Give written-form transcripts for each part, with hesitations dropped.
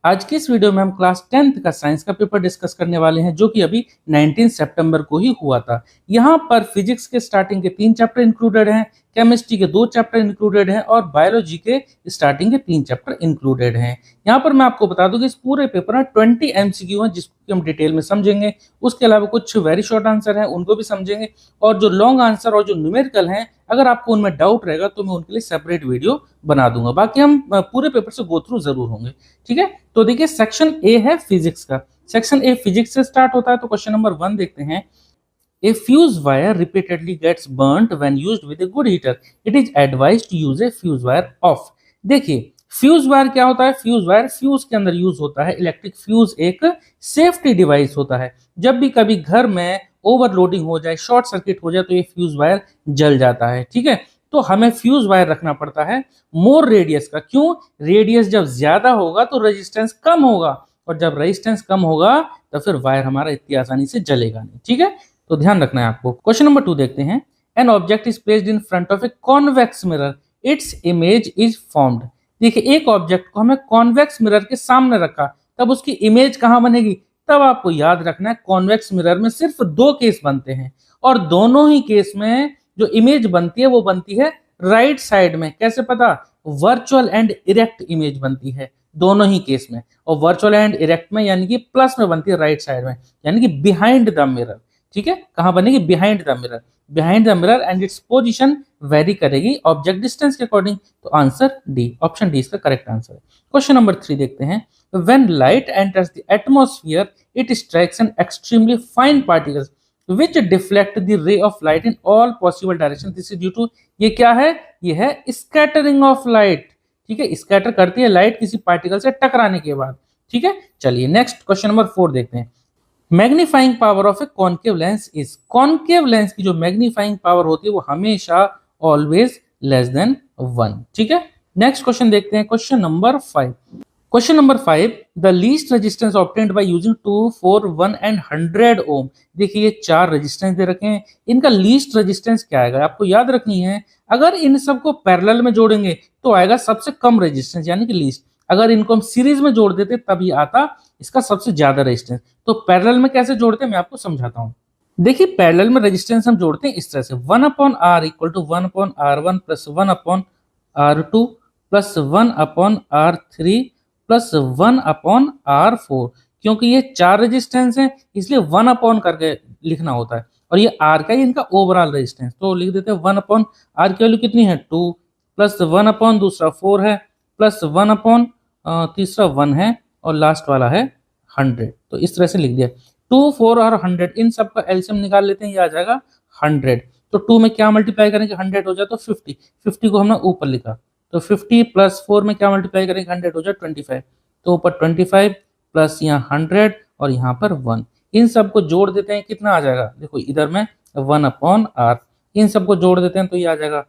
आज की इस वीडियो में हम क्लास 10th का साइंस का पेपर डिस्कस करने वाले हैं जो कि अभी 19 सितंबर को ही हुआ था। यहाँ पर फिजिक्स के स्टार्टिंग के 3 चैप्टर इंक्लूडेड हैं, केमिस्ट्री के 2 चैप्टर इंक्लूडेड हैं और बायोलॉजी के स्टार्टिंग के 3 चैप्टर इंक्लूडेड हैं। यहाँ पर मैं आपको बता दूं कि इस पूरे पेपर में 20 MCQ हैं जिसको हम डिटेल में समझेंगे। उसके अलावा कुछ वेरी शॉर्ट आंसर हैं उनको भी समझेंगे और जो लॉन्ग आंसर और जो न्यूमेरिकल हैं अगर आपको उनमें डाउट रहेगा तो मैं उनके लिए सेपरेट वीडियो बना दूंगा। बाकी हम पूरे पेपर से गो थ्रू जरूर होंगे, ठीक है। तो देखिए सेक्शन ए है फिजिक्स का। सेक्शन ए फिजिक्स से स्टार्ट होता है। तो क्वेश्चन नंबर 1 देखते हैं। A fuse wire repeatedly gets burnt when used with a good heater. It is advised to use a fuse wire off. देखिए फ्यूज वायर क्या होता है। फ्यूज वायर फ्यूज के अंदर यूज होता है। इलेक्ट्रिक फ्यूज एक सेफ्टी डिवाइस होता है। जब भी कभी घर में ओवरलोडिंग हो जाए, शॉर्ट सर्किट हो जाए तो ये फ्यूज वायर जल जाता है, ठीक है। तो हमें फ्यूज वायर रखना पड़ता है मोर रेडियस का। क्यों? रेडियस जब ज्यादा होगा तो रेजिस्टेंस कम होगा और जब रेजिस्टेंस कम होगा तो फिर वायर हमारा इतनी आसानी से जलेगा नहीं, ठीक है। तो ध्यान रखना है आपको। क्वेश्चन नंबर 2 देखते हैं। An object is placed in front of a convex mirror, its image is formed. देखिए एक ऑब्जेक्ट को हमें कॉन्वेक्स मिरर के सामने रखा, तब उसकी इमेज कहां बनेगी? तब आपको याद रखना है कॉन्वेक्स मिरर में सिर्फ 2 केस बनते हैं और दोनों ही केस में जो इमेज बनती है वो बनती है राइट साइड में। कैसे पता? वर्चुअल एंड इरेक्ट इमेज बनती है दोनों ही केस में। और वर्चुअल एंड इरेक्ट में यानी कि प्लस में बनती है राइट साइड में, यानी कि बिहाइंड द मिरर, ठीक है। कहां बनेगी? Behind the mirror. Behind the mirror and its position very करेगी ऑब्जेक्ट डिस्टेंस के अकॉर्डिंग। तो आंसर डी, ऑप्शन डी इसका करेक्ट आंसर है। क्वेश्चन नंबर 3 देखते हैं। When light enters the atmosphere it strikes an extremely fine particles which deflect the ray of light in all possible directions. This is due to, ये क्या है? ये है scattering of light, ठीक है। स्कैटर करती है लाइट किसी पार्टिकल से टकराने के बाद, ठीक है। चलिए नेक्स्ट क्वेश्चन नंबर 4 देखते हैं। Magnifying power of A concave lens is, concave lens की जो मैग्नीफाइंग पावर होती है वो हमेशा ऑलवेज लेस देन 1, ठीक है। नेक्स्ट क्वेश्चन देखते हैं। Question number 5। Question number 5, the least resistance obtained by using 2, 4, 1 and 100 ओम। देखिए ये 4 रेजिस्टेंस दे रखे हैं, इनका लीस्ट रेजिस्टेंस क्या आएगा आपको याद रखनी है। अगर इन सबको पैरेलल में जोड़ेंगे तो आएगा सबसे कम रेजिस्टेंस यानी कि लीस्ट। अगर इनको हम सीरीज में जोड़ देते तभी आता इसका सबसे ज्यादा रेजिस्टेंस। तो पैरेलल में कैसे जोड़ते हैं मैं आपको समझाता हूँ। देखिए पैरेलल में रेजिस्टेंस हम जोड़ते हैं इस तरह से, 1/r equal to 1/r1 plus 1/r2 plus 1/r3 plus 1/r4। क्योंकि ये 4 रेजिस्टेंस हैं इसलिए 1 अपॉन करके लिखना होता है और ये r का ही इनका ओवरऑल रेजिस्टेंस। तो लिख देते हैं 1/r की वैल्यू कितनी है? 2 प्लस 1 दूसरा 4 है प्लस 1 तीसरा 1 है और लास्ट वाला है 100। तो इस तरह से लिख दिया। 2, 4 और 100 इन सब का एलसीएम निकाल लेते हैं, ये आ जाएगा 100। तो 2 में क्या मल्टीप्लाई करेंगे? 100 हो जाए तो 50। 50 को हमने ऊपर लिखा तो 50 प्लस 4 में क्या मल्टीप्लाई करेंगे? 100 हो जाए 25। तो ऊपर 25 प्लस यहाँ 100 और यहाँ पर 1। इन सबको जोड़ देते हैं, कितना आ जाएगा? देखो इधर में 1/r, इन सबको जोड़ देते हैं तो ये आ जाएगा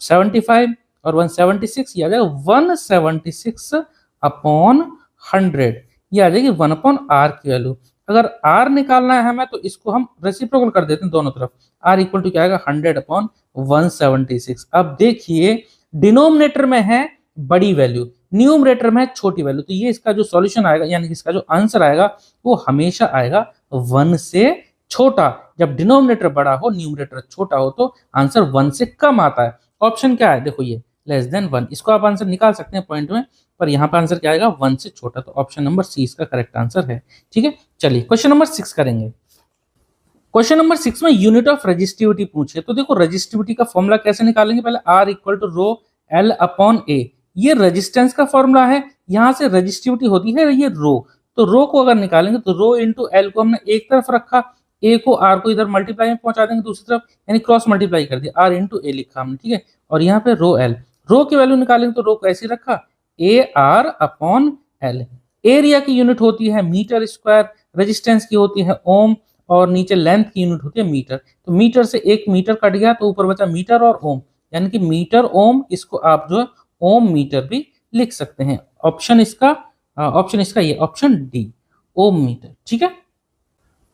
75 और 176, ये आ जाएगा 176/100। ये आ जाएगी 1/r की वैल्यू। अगर r निकालना है हमें तो इसको हम रेसिप्रोकल कर देते हैं दोनों तरफ। r इक्वल टू क्या आएगा? 100/176। अब देखिए डिनोमिनेटर में है बड़ी वैल्यू, न्यूमरेटर में है छोटी वैल्यू, तो ये इसका जो सॉल्यूशन आएगा यानी कि इसका जो आंसर आएगा वो हमेशा आएगा 1 से छोटा। जब डिनोमिनेटर बड़ा हो न्यूमरेटर छोटा हो तो आंसर 1 से कम आता है। ऑप्शन क्या है? देखो ये लेस देन 1। इसको आप आंसर निकाल सकते हैं पॉइंट में, पर यहाँ पर आंसर क्या आएगा? 1 से छोटा। तो ऑप्शन नंबर सी इसका करेक्ट आंसर है, ठीक है। चलिए क्वेश्चन नंबर 6 करेंगे। क्वेश्चन नंबर 6 में यूनिट ऑफ रेजिस्टिविटी पूछे। तो देखो रेजिस्टिविटी का फॉर्मूला कैसे निकालेंगे? पहले R equal to rho L upon A, ये रेजिस्टेंस का फॉर्मूला है। यहां से रेजिस्टिविटी होती है ये रो, तो रो को अगर निकालेंगे तो रो इंटू एल को हमने एक तरफ रखा, ए को आर को इधर मल्टीप्लाई में पहुंचा देंगे दूसरी तरफ, यानी क्रॉस मल्टीप्लाई कर दिया, आर इंटू ए लिखा हमने, ठीक है। और यहाँ पे रो एल, रो की वैल्यू निकालेंगे तो रो को ऐसे रखा, A R upon L. Area की यूनिट होती है मीटर स्क्वायर, रेजिस्टेंस की होती है ओम और नीचे लेंथ की यूनिट होती है मीटर। तो मीटर से 1 मीटर कट गया तो ऊपर बचा मीटर और ओम, यानी कि मीटर ओम, इसको आप जो है ओम मीटर भी लिख सकते हैं। ऑप्शन इसका ये ऑप्शन डी, ओम मीटर, ठीक है।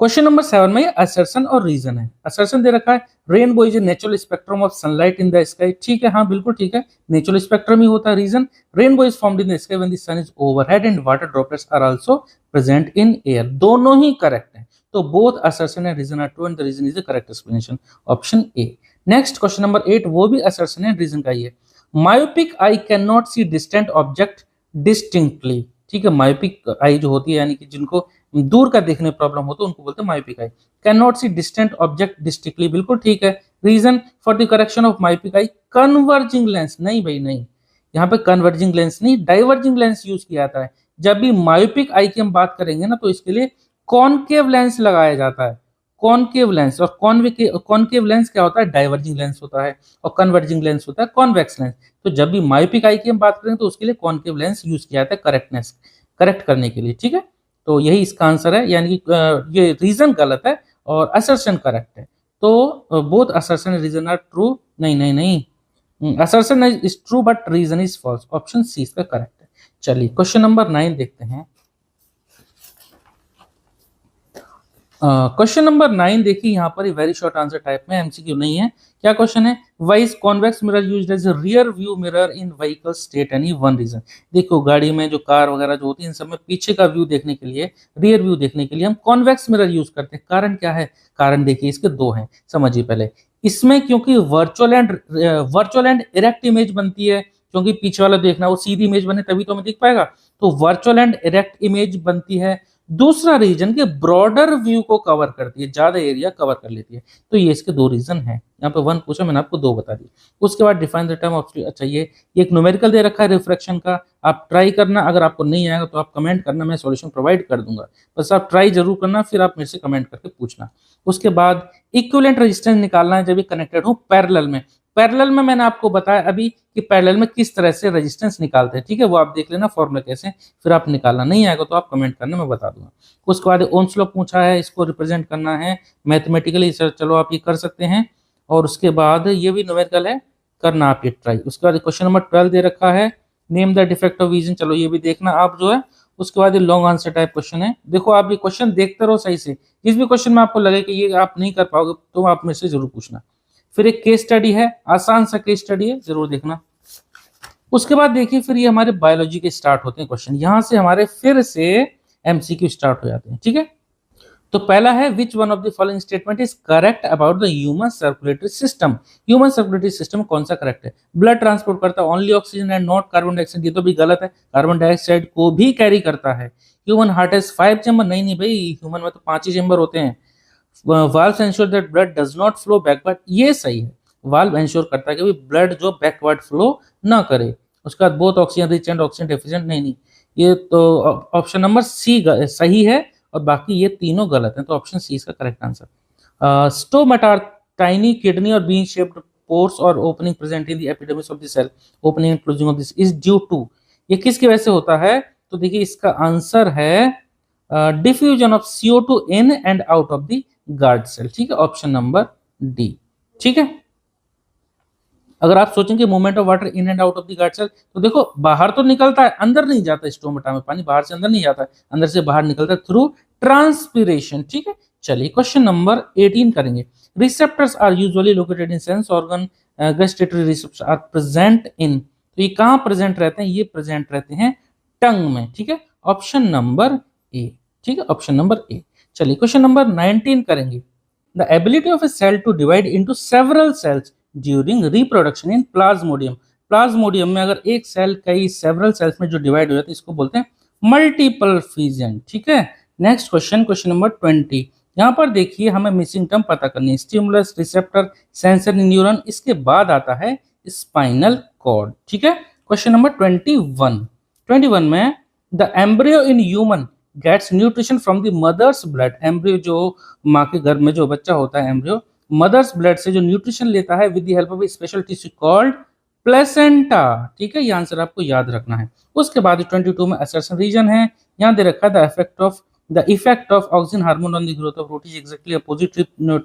क्वेश्चन नंबर 7 में असर्शन और रीजन है। असर्शन दे रखा है rainbow is a natural spectrum of sunlight in the sky. ठीक है, हाँ बिल्कुल ठीक है, नेचुरल स्पेक्ट्रम ही होता है। Reason rainbow is formed in the sky when the sun is overhead and water droplets are also present in air. दोनों ही करेक्ट है, तो both assertion and reason are true and the reason is the correct explanation, option A. Next question number 8 वो भी assertion है reason का ही है। Myopic eye can not see distant object distinctly. ठीक है, मायोपिक आई जो होती है यानी कि जिनको दूर का देखने में प्रॉब्लम हो तो उनको बोलते हैं myopic eye. Can not see distant object distinctly, बिल्कुल ठीक है। Reason for the correction of myopic eye converging lens. नहीं भाई नहीं, यहाँ पे कन्वर्जिंग लेंस नहीं, डाइवर्जिंग लेंस यूज किया जाता है। जब भी मायोपिक आई की हम बात करेंगे ना तो इसके लिए कॉनकेव लेंस लगाया जाता है। कॉनकेव लेंस, और कॉनकेव लेंस क्या होता है, डाइवर्जिंग लेंस होता है, और कन्वर्जिंग लेंस होता है कॉन्वेक्स लेंस। तो जब भी मायोपिक आई की हम बात करें तो उसके लिए कॉनकेव लेंस यूज किया जाता है करेक्टनेस करेक्ट करने के लिए। ठीक है, तो यही इसका आंसर है, यानी कि ये रीजन गलत है और असर्शन करेक्ट है। तो both assertion and reason are true. नहीं नहीं नहीं, assertion is true but reason is false, option C इसका करेक्ट है। चलिए क्वेश्चन नंबर 9 देखते हैं। क्वेश्चन नंबर 9 देखिए, यहाँ पर वेरी शॉर्ट आंसर टाइप में, एमसीक्यू नहीं है। क्या क्वेश्चन है, why is convex mirror used as a rear view mirror in vehicle state, any one reason. देखो गाड़ी में जो कार वगैरह जो होती है इन सब में पीछे का व्यू देखने के लिए, रियर व्यू देखने के लिए हम कॉन्वेक्स मिरर यूज करते हैं। कारण क्या है, कारण देखिए इसके दो हैं, समझिए पहले। इसमें क्योंकि वर्चुअल एंड इरेक्ट इमेज बनती है, क्योंकि पीछे वाला देखना वो सीधी इमेज बने तभी तो हमें दिख पाएगा, तो वर्चुअल एंड इरेक्ट इमेज बनती है। दूसरा रीजन के ब्रॉडर व्यू को कवर करती है, ज्यादा एरिया कवर कर लेती है। तो ये इसके दो रीजन है। यहाँ पे 1 पूछा, मैंने आपको 2 बता दी। उसके बाद डिफाइन द टर्म ऑफ, अच्छा ये एक न्यूमेरिकल दे रखा है रिफ्रैक्शन का, आप ट्राई करना। अगर आपको नहीं आएगा तो आप कमेंट करना, मैं सॉल्यूशन प्रोवाइड कर दूंगा, बस आप ट्राई जरूर करना, फिर आप मेरे से कमेंट करके पूछना। उसके बाद इक्विवेलेंट रेजिस्टेंस निकालना है जब ये कनेक्टेड हो पैरेलल में। पैरेलल में मैंने आपको बताया अभी कि पैरेलल में किस तरह से रेजिस्टेंस निकालते हैं। ठीक है, वो आप देख लेना फॉर्मूला कैसे, फिर आप निकालना। नहीं आएगा तो आप कमेंट करना, मैं बता दूंगा। उसके बाद ओम्स लॉ पूछा है, इसको रिप्रेजेंट करना है मैथमेटिकली, चलो आप ये कर सकते हैं। और उसके बाद ये भी न्यूमेरिकल है, करना आप ये ट्राई। उसके बाद क्वेश्चन नंबर 12 दे रखा है, name the defect of vision. चलो ये भी देखना आप जो है। उसके बाद ये लॉन्ग आंसर टाइप क्वेश्चन है। देखो आप ये क्वेश्चन देखते रहो सही से, जिस भी क्वेश्चन में आपको लगे कि ये आप नहीं कर पाओगे तो आप मेरे से जरूर पूछना। फिर एक केस स्टडी है, आसान सा केस स्टडी है, जरूर देखना। उसके बाद देखिए फिर ये हमारे बायोलॉजी के स्टार्ट होते हैं क्वेश्चन, यहां से हमारे फिर से एमसीक्यू स्टार्ट हो जाते हैं। ठीक है, तो पहला है which one of the following statement is correct about the human circulatory system. Human circulatory system कौन सा करेक्ट है, ब्लड ट्रांसपोर्ट करता है only oxygen and not carbon dioxide, ये तो भी गलत है, कार्बन डाइऑक्साइड को भी कैरी करता है। ह्यूमन हार्ट हैज 5 चैम्बर, नहीं नहीं भाई, ह्यूमन में तो 5 ही चैम्बर होते हैं। Valve ensure that blood does not flow backward, ये सही है, वाल्व एंश्योर करता है कि ब्लड जो बैकवर्ड फ्लो ना करे। उसके बाद both oxygen rich and oxygen deficient, नहीं नहीं, ये तो ऑप्शन नंबर सी सही है और बाकी ये तीनों गलत हैं, तो ऑप्शन सी इसका correct answer. Stomata are tiny kidney और बीन शेप्ड पोर्स और opening present in the epidermis of the cell, opening and closing of this is due to, ये किसकी वजह से होता है, तो देखिए इसका आंसर है diffusion of CO2 in and out of the guard cell. ठीक है, ऑप्शन नंबर डी। ठीक है, अगर आप सोचेंगे movement of water in and out of the guard cell, तो देखो बाहर तो निकलता है, अंदर नहीं जाता। स्टोमेटा में पानी बाहर से अंदर नहीं जाता है, अंदर से बाहर निकलता है थ्रू ट्रांसपीरेशन। ठीक है, चलिए क्वेश्चन नंबर 18 करेंगे। Receptors are usually located in sense organ, gustatory receptors are present in, तो ये कहां प्रेजेंट रहते हैं, ये प्रेजेंट रहते हैं टंग में। ठीक है, ऑप्शन नंबर ए। ठीक है, ऑप्शन नंबर ए। चलिए क्वेश्चन नंबर 19 करेंगे। The ability of a cell to divide into several cells during reproduction in plasmodium, plasmodium में अगर एक सेल कई सेवरल सेल्स में जो डिवाइड हो जाता है इसको बोलते हैं मल्टीपल फिजन। ठीक है, नेक्स्ट क्वेश्चन, क्वेश्चन नंबर 20। यहाँ पर देखिए हमें मिसिंग टर्म पता करनी है, स्टिमुलस, रिसेप्टर, सेंसरी न्यूरॉन, इसके बाद आता है स्पाइनल कॉर्ड। ठीक है, क्वेश्चन नंबर 21 में the embryo in human gets nutrition from the mother's blood, embryo जो माँ के गर्भ में जो बच्चा होता है एम्ब्रियो, मदर्स ब्लड से जो न्यूट्रिशन लेता है with the help of A special tissue called placenta. ठीक है, ये आंसर आपको याद रखना है। उसके बाद 22 में असर्शन रीजन है, यहाँ दे रखा है the effect of oxygen hormone on the growth of root is exactly opposite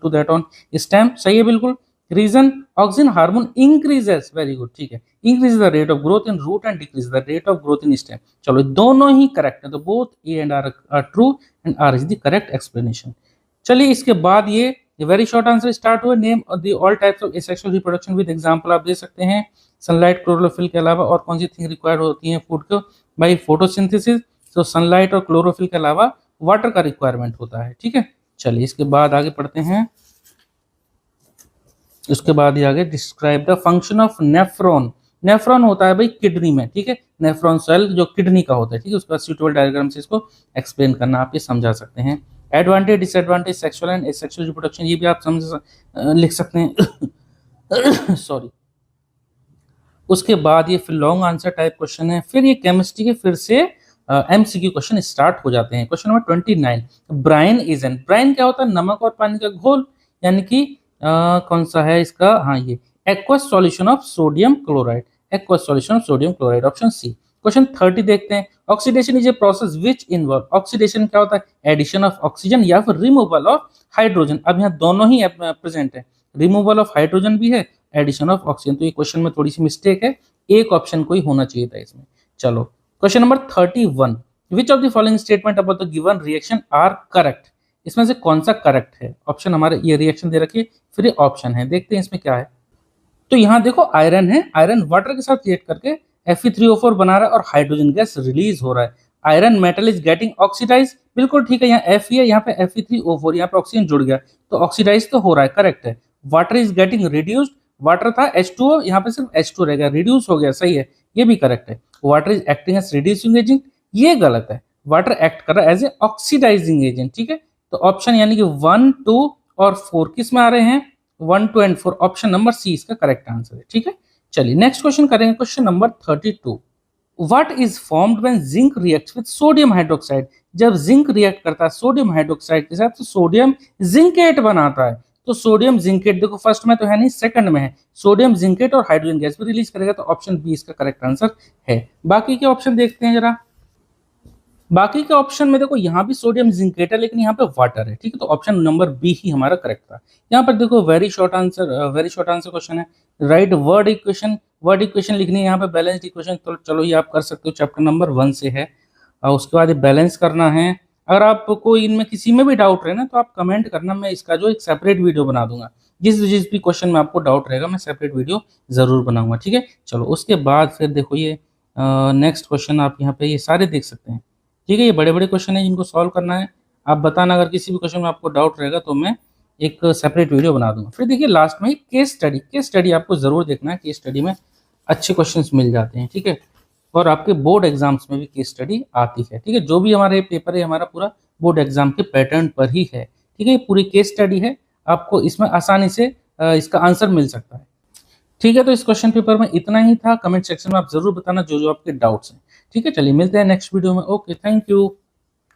to that on stem, सही है बिल्कुल। Reason oxygen hormone increases, very good, ठीक है, increase the rate of growth in root and decrease the rate of growth in stem. चलो दोनों ही correct है, तो both A and R true and R is the correct explanation. चलिए इसके बाद ये वेरी शॉर्ट आंसर स्टार्ट हुए। Name the all types of asexual reproduction with example आप दे सकते हैं। सनलाइट, क्लोरोफिल के अलावा और कौन सी थिंग रिक्वायर्ड होती है फूड को बाई फोटोसिंथेसिस? तो सनलाइट और क्लोरोफिल के अलावा वाटर का रिक्वायरमेंट होता है। ठीक है, चलिए इसके बाद आगे पढ़ते हैं। उसके बाद ही आगे describe the function of nephron. Nephron होता है भाई किडनी में, ठीक है, नेफ्रॉन सेल जो किडनी का होता है, ठीक है, उसका सूटेबल डायग्राम से इसको एक्सप्लेन करना आप ये समझा सकते हैं। Advantage, disadvantage, sexual and asexual reproduction, ये भी आप लिख सकते हैं। सॉरी। उसके बाद ये फिर लॉन्ग आंसर टाइप क्वेश्चन है। फिर ये केमिस्ट्री के फिर से एमसीक्यू क्वेश्चन स्टार्ट हो जाते हैं। Question number 29, brine is an, brine क्या होता है? नमक और पानी का घोल, यानी कि कौन सा है इसका, हाँ ये aqueous solution of sodium chloride, aqueous solution of sodium chloride, option C. Question 30 देखते हैं। Oxidation is a process which involve, oxidation क्या होता है? एडिशन ऑफ ऑक्सीजन या फिर रिमूवल ऑफ हाइड्रोजन। अब यहाँ दोनों ही प्रेजेंट है, रिमूवल ऑफ हाइड्रोजन भी है, एडिशन ऑफ ऑक्सीजन। तो ये क्वेश्चन में थोड़ी सी मिस्टेक है, एक ऑप्शन कोई होना चाहिए था इसमें। चलो question number 31, which of the following statement about the given reaction are correct? इसमें से कौन सा करेक्ट है? ऑप्शन हमारे ये रिएक्शन दे रखी है, फिर ये ऑप्शन है, देखते हैं इसमें क्या है। तो यहाँ देखो आयरन है, आयरन वाटर के साथ रिएक्ट करके Fe3O4 बना रहा है और हाइड्रोजन गैस रिलीज हो रहा है। Iron metal is getting oxidise, बिल्कुल ठीक है, यहाँ Fe है, यहाँ पे Fe3O4, यहाँ पे ऑक्सीजन जुड़ गया तो ऑक्सीडाइज तो हो रहा है, करेक्ट है। Water is getting reduced, water था H2O, यहाँ पे सिर्फ H2 रह गया, रिड्यूस हो गया, सही है, ये भी करेक्ट है। Water is acting as reducing agent, ये गलत है, वाटर एक्ट कर रहा है एज ए ऑक्सीडाइजिंग एजेंट, ठीक है। तो ऑप्शन यानी कि 1, 2 और 4 किस में आ रहे हैं? 1, 2 एंड 4, ऑप्शन नंबर सी इसका करेक्ट आंसर है, ठीक है। चलिए नेक्स्ट क्वेश्चन करेंगे, question number 32, what is formed when zinc reacts with sodium hydroxide? जब जिंक रिएक्ट करता है सोडियम हाइड्रोक्साइड के साथ तो सोडियम जिंकेट बनाता है। तो सोडियम जिंकेट देखो फर्स्ट में तो है नहीं, सेकंड में है, सोडियम जिंकेट और हाइड्रोजन गैस भी रिलीज करेगा, तो ऑप्शन बी इसका करेक्ट आंसर है। बाकी के ऑप्शन देखते हैं जरा। बाकी के ऑप्शन में देखो यहाँ भी सोडियम जिंकेट है लेकिन यहाँ पे वाटर है, ठीक है, तो ऑप्शन नंबर बी ही हमारा करेक्ट था। यहाँ पर देखो वेरी शॉर्ट आंसर क्वेश्चन है, right word equation, word equation लिखनी है यहाँ पे, बैलेंस्ड इक्वेशन, तो चलो ये आप कर सकते हो, चैप्टर नंबर 1 से है। और उसके बाद ये बैलेंस करना है। अगर आपको इनमें किसी में भी डाउट रहे ना तो आप कमेंट करना, मैं इसका जो एक सेपरेट वीडियो बना दूंगा, जिस भी क्वेश्चन में आपको डाउट रहेगा मैं सेपरेट वीडियो जरूर बनाऊंगा, ठीक है। चलो उसके बाद फिर देखो ये नेक्स्ट क्वेश्चन आप यहाँ पे ये सारे देख सकते हैं, ठीक है, ये बड़े बड़े क्वेश्चन है जिनको सॉल्व करना है। आप बताना अगर किसी भी क्वेश्चन में आपको डाउट रहेगा तो मैं एक सेपरेट वीडियो बना दूंगा। फिर देखिए लास्ट में केस स्टडी, केस स्टडी आपको जरूर देखना है, केस स्टडी में अच्छे क्वेश्चंस मिल जाते हैं, ठीक है, और आपके बोर्ड एग्जाम्स में भी केस स्टडी आती है, ठीक है। जो भी हमारे पेपर है हमारा पूरा बोर्ड एग्जाम के पैटर्न पर ही है, ठीक है, ये पूरी केस स्टडी है, आपको इसमें आसानी से इसका आंसर मिल सकता है, ठीक है। तो इस क्वेश्चन पेपर में इतना ही था, कमेंट सेक्शन में आप जरूर बताना जो जो आपके डाउट्स हैं, ठीक है। चलिए मिलते हैं नेक्स्ट वीडियो में, ओके, थैंक यू।